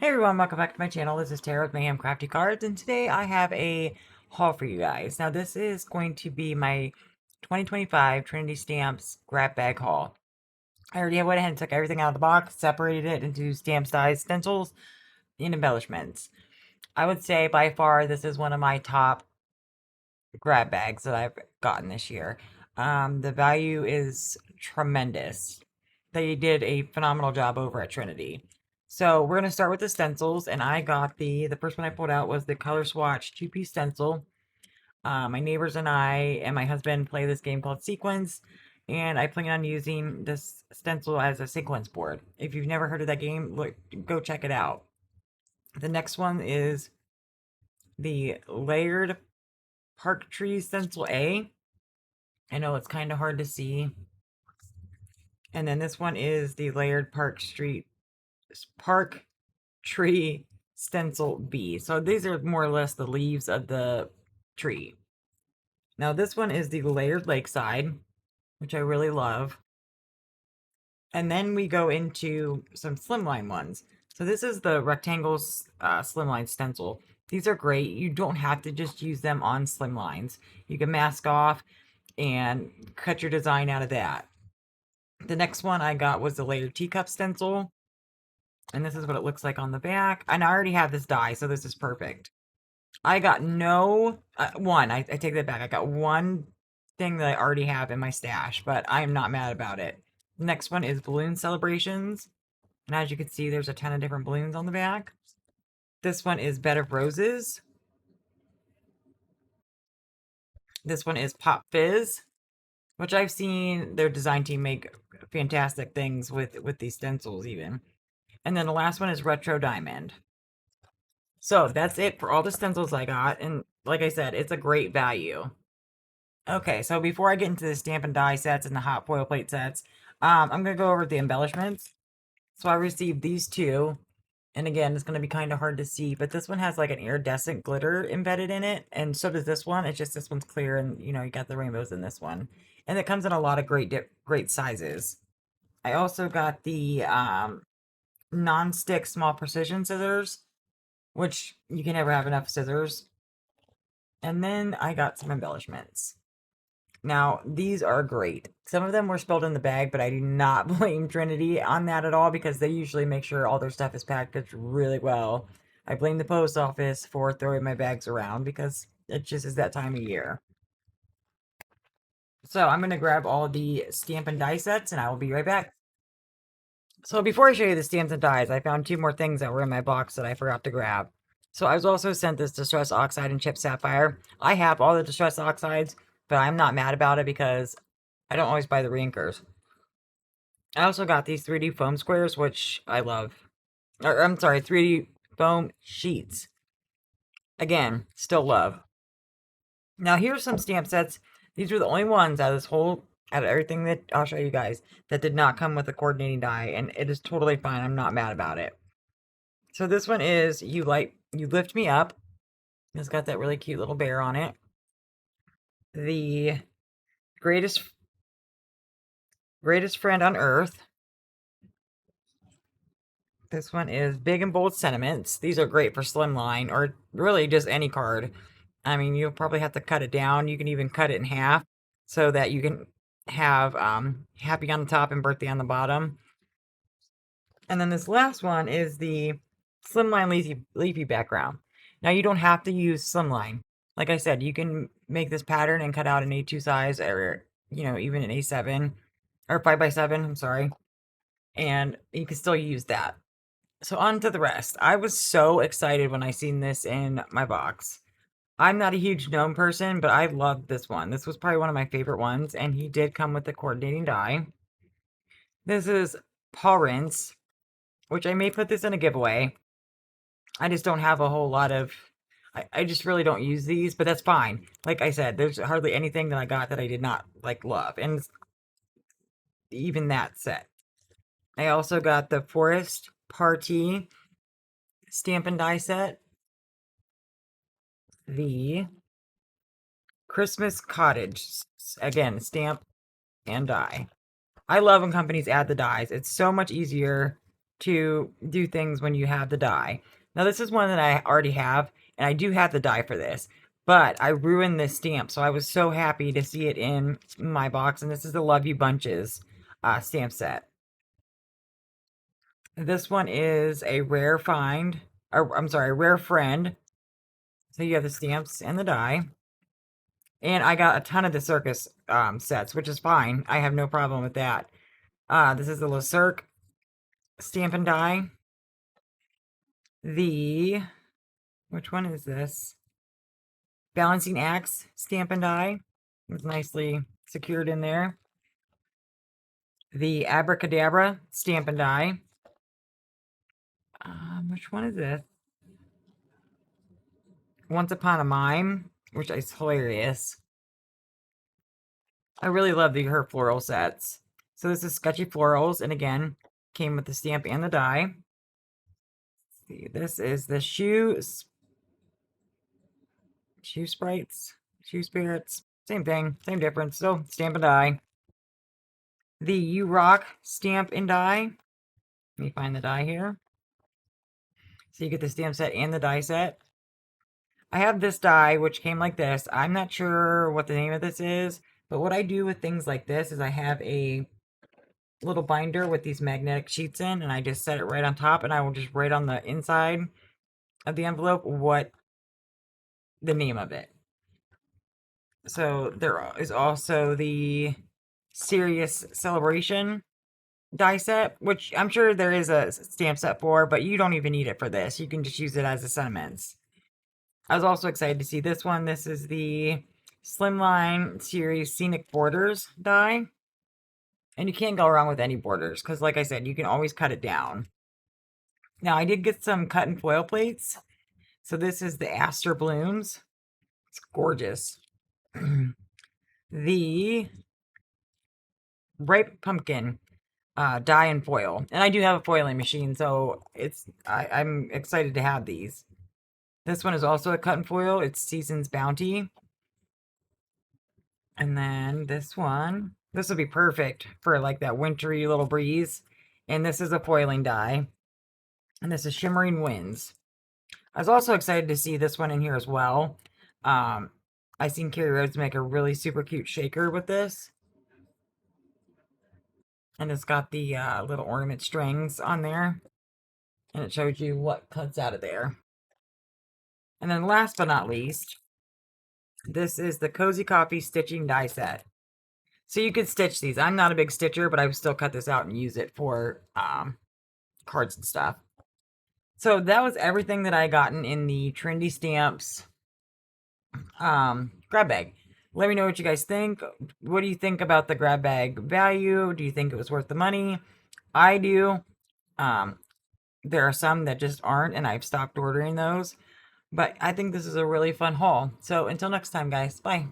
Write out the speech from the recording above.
Hey everyone, welcome back to my channel. This is Tara with Mayhem Crafty Cards, and today I have a haul for you guys. Now this is going to be my 2025 Trinity Stamps grab bag haul. I already went ahead and took everything out of the box, separated it into stamp size stencils and embellishments. I would say by far this is one of my top grab bags that I've gotten this year. The value is tremendous. They did a phenomenal job over at Trinity. So we're gonna start with the stencils, and I got the first one I pulled out was the Color Swatch 2-piece stencil. My neighbors and I and my husband play this game called Sequence, and I plan on using this stencil as a sequence board. If you've never heard of that game, look, go check it out. The next one is the layered Park Tree Stencil A. I know it's kind of hard to see. And then this one is the layered Park Tree Stencil B. So these are more or less the leaves of the tree. Now this one is the layered Lakeside, which I really love. And then we go into some slimline ones. So this is the rectangle slimline stencil. These are great. You don't have to just use them on slimlines. You can mask off and cut your design out of that. The next one I got was the layered teacup stencil. And this is what it looks like on the back. And I already have this die, so this is perfect. I got I take that back. I got one thing that I already have in my stash, but I am not mad about it. The next one is balloon celebrations. And as you can see, there's a ton of different balloons on the back. This one is Bed of Roses. This one is Pop Fizz, which I've seen their design team make fantastic things with these stencils even. And then the last one is Retro Diamond. So that's it for all the stencils I got. And like I said, it's a great value. Okay, so before I get into the stamp and die sets and the hot foil plate sets, I'm going to go over the embellishments. So I received these two. And again, it's going to be kind of hard to see, but this one has like an iridescent glitter embedded in it. And so does this one. It's just this one's clear and, you know, you got the rainbows in this one. And it comes in a lot of great sizes. I also got the non-stick small precision scissors, which you can never have enough scissors. And then I got some embellishments. Now, these are great. Some of them were spilled in the bag, but I do not blame Trinity on that at all because they usually make sure all their stuff is packaged really well. I blame the post office for throwing my bags around because it just is that time of year. So I'm going to grab all the stamp and die sets and I will be right back. So before I show you the stamps and dies, I found two more things that were in my box that I forgot to grab. So I was also sent this Distress Oxide and Chip Sapphire. I have all the Distress Oxides, but I'm not mad about it because I don't always buy the reinkers. I also got these 3D foam squares, which I love. Or, I'm sorry, 3D foam sheets. Again, still love. Now here's some stamp sets. These were the only ones out of everything that I'll show you guys that did not come with a coordinating die, and it is totally fine. I'm not mad about it. So this one is You Lift Me Up. It's got that really cute little bear on it. The greatest friend on earth. This one is Big and Bold Sentiments. These are great for slimline or really just any card. I mean, you'll probably have to cut it down. You can even cut it in half so that you can have happy on the top and birthday on the bottom. And then this last one is the slimline leafy background. Now you don't have to use slimline. Like I said, you can make this pattern and cut out an A2 size or, you know, even an A7 or 5x7, I'm sorry. And you can still use that. So on to the rest. I was so excited when I seen this in my box. I'm not a huge gnome person, but I loved this one. This was probably one of my favorite ones, and he did come with the coordinating die. This is Paw Rinse, which I may put this in a giveaway. I just don't have a whole lot of... I just really don't use these, but that's fine. Like I said, there's hardly anything that I got that I did not, like, love. And even that set. I also got the Forest Party stamp and die set. The Christmas Cottage, again, stamp and die. I love when companies add the dies. It's so much easier to do things when you have the die. Now, this is one that I already have, and I do have the die for this, but I ruined this stamp, so I was so happy to see it in my box, and this is the Love You Bunches stamp set. This one is a rare find, or I'm sorry, rare friend. So you have the stamps and the die. And I got a ton of the circus sets, which is fine. I have no problem with that. This is the Le Cirque stamp and die. The, which one is this? Balancing Axe stamp and die. It's nicely secured in there. The Abracadabra stamp and die. Which one is this? Once Upon a Mime, which is hilarious. I really love her floral sets. So this is Sketchy Florals, and again, came with the stamp and the die. See, this is the shoe sprites, shoe spirits. Same thing, same difference. So stamp and die. The You Rock stamp and die. Let me find the die here. So you get the stamp set and the die set. I have this die, which came like this. I'm not sure what the name of this is, but what I do with things like this is I have a little binder with these magnetic sheets in, and I just set it right on top, and I will just write on the inside of the envelope what the name of it. So there is also the Serious Celebration die set, which I'm sure there is a stamp set for, but you don't even need it for this. You can just use it as a sentiments. I was also excited to see this one. This is the Slimline Series Scenic Borders die. And you can't go wrong with any borders, because like I said, you can always cut it down. Now, I did get some cut and foil plates. So this is the Aster Blooms. It's gorgeous. The Ripe Pumpkin die and foil. And I do have a foiling machine, so I'm excited to have these. This one is also a cut and foil. It's Season's Bounty. And then this one. This will be perfect for like that wintry little breeze. And this is a foiling die. And this is Shimmering Winds. I was also excited to see this one in here as well. I seen Carrie Rhodes make a really super cute shaker with this. And it's got the little ornament strings on there. And it shows you what cuts out of there. And then last but not least, this is the Cozy Coffee Stitching Die Set. So you could stitch these. I'm not a big stitcher, but I would still cut this out and use it for cards and stuff. So that was everything that I gotten in the Trinity Stamps grab bag. Let me know what you guys think. What do you think about the grab bag value? Do you think it was worth the money? I do. There are some that just aren't, and I've stopped ordering those. But I think this is a really fun haul. So until next time, guys. Bye.